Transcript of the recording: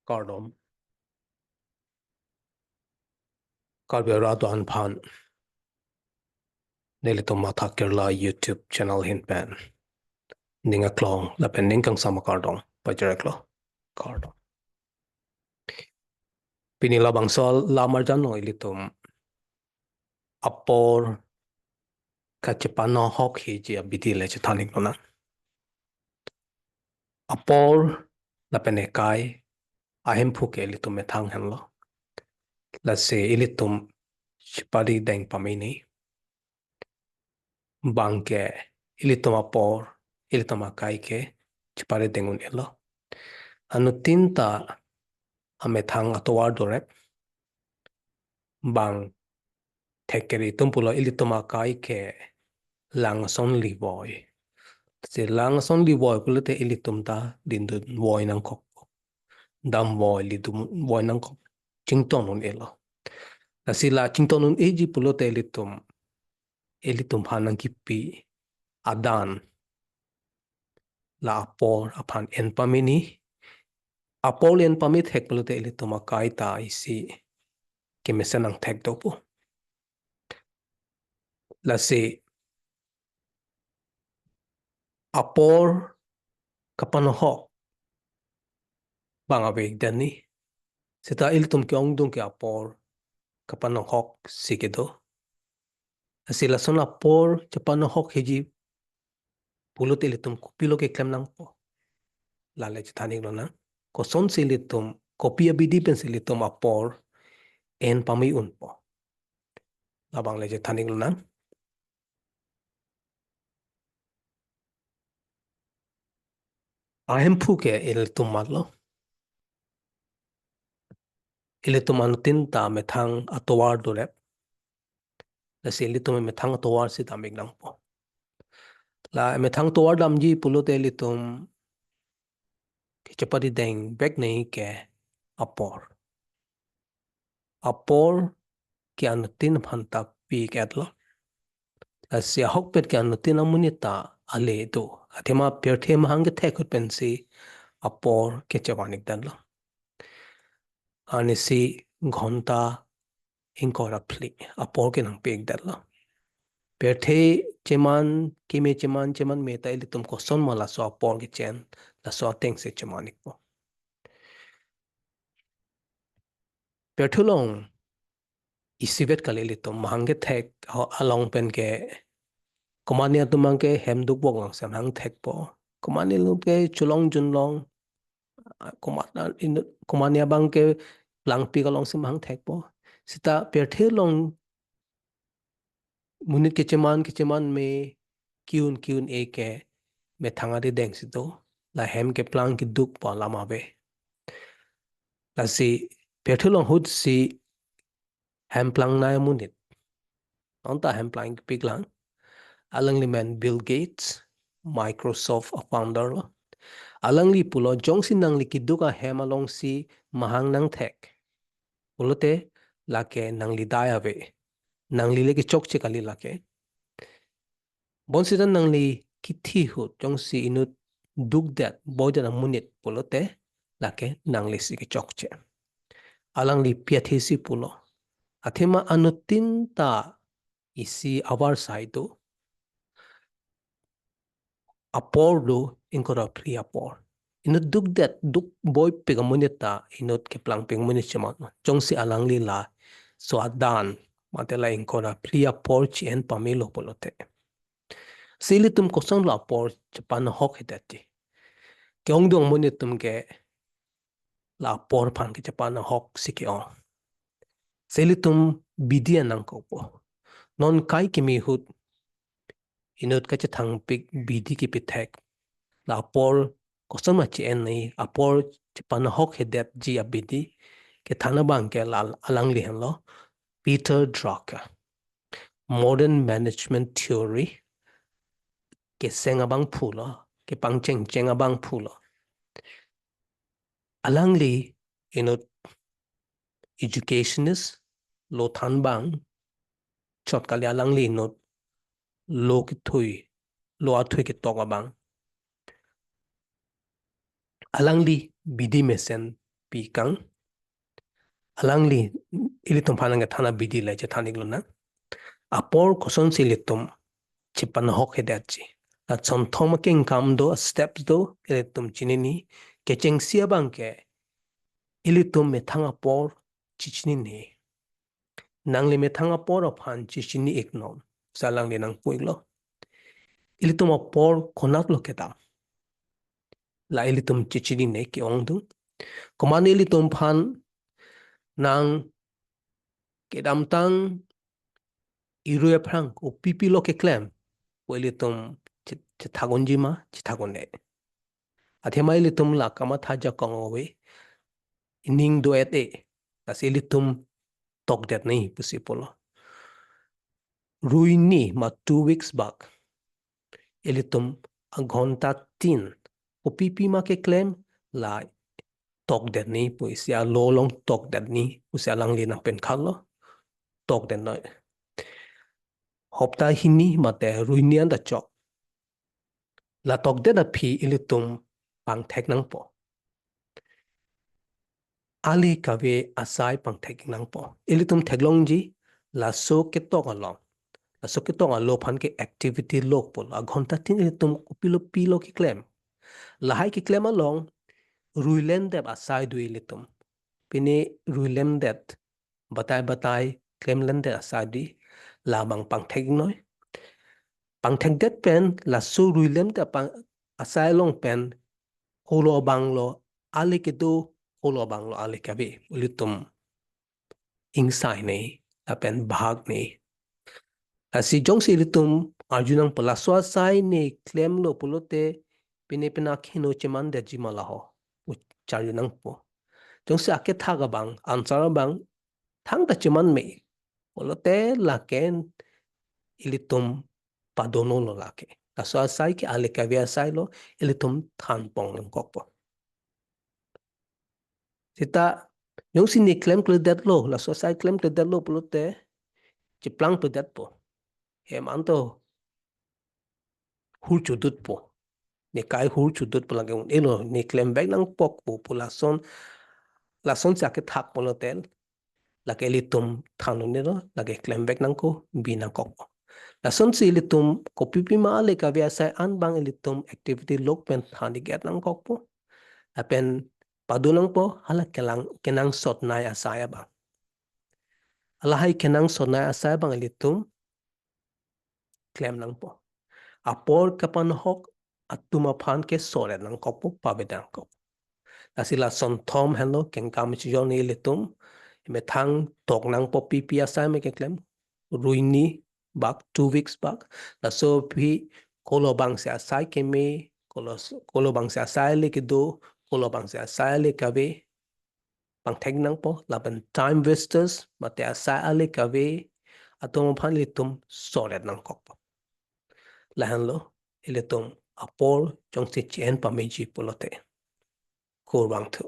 Cardom Carberado Anpan Nelito Mata Kerala YouTube channel Hinpan Ninga Klong La Pending Kang Sama Cardom Pajareklo Cardom Pinila Bangsol Lamarjano Ilitum Apor Kachepano Hockey Jia Bidile Chitanik Lona Apor La Penekai Ahem Puke Ilitum Metang Henlo La Se Ilitum Chipadi Deng Pamini Bangke Ilitum Apor Ilitum Akaike Chipadi Dengun Elo Anu tinta amethang atowar dorek bang thekeri tumpulo ilituma kai ke langson liboy se langson liboy kulete ilitumta dindun boy nang kok dam boy lidum boy nang kok chingtonun elo asila chingtonun eji pulote ilitum hanang kipi adan la apor apan en pamini apol en pamit hek pulote ilituma kai ta isi kemesenang thek dopo la se apor kapanoho bang avek dani seta ilitum ke ongdung ke apor kapanohok sikedo asila son apor kapanohok heji pulut ilitum kupilo ke klem nang po lale chitani lona ko son silitum kopia bidi pen silitum apor en pami un po labang le chitani lona ahem phuke ilitum matlo ilitum anutin ta methang atowar dorep la silitum methang atowar si tamik nang po la methang towar damji pulut ilitum chapati deng bek nei ke apor ke anutin phantak pi ketlo asia hokpet ke anutin amunita ale do athema perthe mahang thekut pensi apor ke chawanik danlo anisi ghonta inkora phli apor ke nang pek danlo perthe cheman meta ilitum ko son mala so apor ke chen la so teng se chamanik po perthulong isibet kalilitum mahange thek along pen ke kumania tumangke hemduk bok lang sam hang thek po kumani luke chulong junlong kumania bangke lang pi kalong sim hang thek po sita perthe long munit kecheman me kiun eke me thangari deng sito la hem ke plang ki duk po lama be la si perthe long hut si hem plang na munit onta hem plang ki piglang alangli man Bill Gates Microsoft founder alangli pulo jongsin nangli kiduka hem along si mahang nang thek pulote lake nangli dayave nangli leke chokche kali lake bonsidan nangli kithi hut jongsi inut dukdat boydan munit pulote lake nangli si ke chokche alangli piathisi pulo athema anutin ta isi avar saido apor do inkora pri apor inut duk boy pegamunita inut ke plang pegamunit chama jongsi alangli la so adan matela inkora pri apor chien pamelo polote silitum kosong la apor chapan hok hitati kyongdong munitum ke la apor phan ke chapan hok sikio silitum bidia nang kopo non kai kimi hut inut ka chathang pik bidi ki pithek la apor kosong ma chien nei apor chapan hok hidet ji abidi ke thana bang ke lal alang li lo Peter Drucker modern management theory ke sengabang phulo ke pangcheng abang phulo alangli inut educationist lo than bang chot kali alangli inut lo ki thui lo athui ke tok abang alangli bidi mesen pikang alangli ilitum phananga thana bidi lai che thanik luna apor koson silitum chipan hok hedachi la chon thoma king kam do steps do ilitum chinini kecheng sia bangke ilitum me thanga por chichni ne nangli me thanga por phan chichni iknom salang le nang puiglo ilitum por konak lo kedam la ilitum chichni ne ki ongdu komani ilitum phan nang kedam tang iruya prang o pipi lo ke klem ilitum chithagonjima chithagone athema ilitum la kama thaja kongowe ining do ete asilitum tok det nei pusipolo ruini ma 2 weeks back ilitum aghonta 3 o pipi ma ke claim la tok det nei puisia lolong tok det ni pusia lang li na pen khalo tok det noi hopta hini mate ruini anda chok la tok det a phi ilitum pang thek nang po ali kawe asai pang thek nang po ilitum theklong ji la so ke tok along la so ke tok a lo phan ke activity lok pol a ghonta 3 ilitum pilo ki claim la hai ki claim along ruilen dep asai du ilitum pini ruilem det batai claim lende asai di la bang pang thek noi pang thek det pen la so ruilem te pang asai long pen holo banglo ali ke do holo banglo ali kabe ilitum insai nei la pen bhag nei asi jong si ilitum arjunang pala so asai nei claim lo pulote pini pina khino chiman de jimala ho charjunang po jong si ake thaga bang answer bang thang ta chiman me polote la ken ilitum padono lo lake aso asai ki ale kavia sai lo ilitum than pong ng kokpo sita yung si ni claim kledet lo la so sai claim kledet lo polote chiplang kledet po hem anto hur chudut po ni kai hur chudut po lage un elo ni claim back nang pok po la son sa ke thak polote la ke ilitum thanu ne lo la ke claim back nang ko binang kokpo la son si ilitum ko pipi ma ale ka via sai an bang ilitum activity lok pen thani get nang kokpo apen padunang po hala kenang sot nai asaya bang ala hai kenang sot nai asaya bang ilitum claim nang po apor kapan hok atuma phan ke sore nang kokpo pabedang ko asila son thom hello ken kam chi yon ilitum me thang tok nang po pipi asaya me ke claim ruini back 2 weeks back la so phi kolo bang se asai ke me kolo bang se asai le ke do kolo bang se asai le ka ve bang thek nang po la ban time wasters mate asai ale ka ve atom phan le tum solet nang kok po la han lo ile tum apol jong se chen pa me ji polote ko bang thu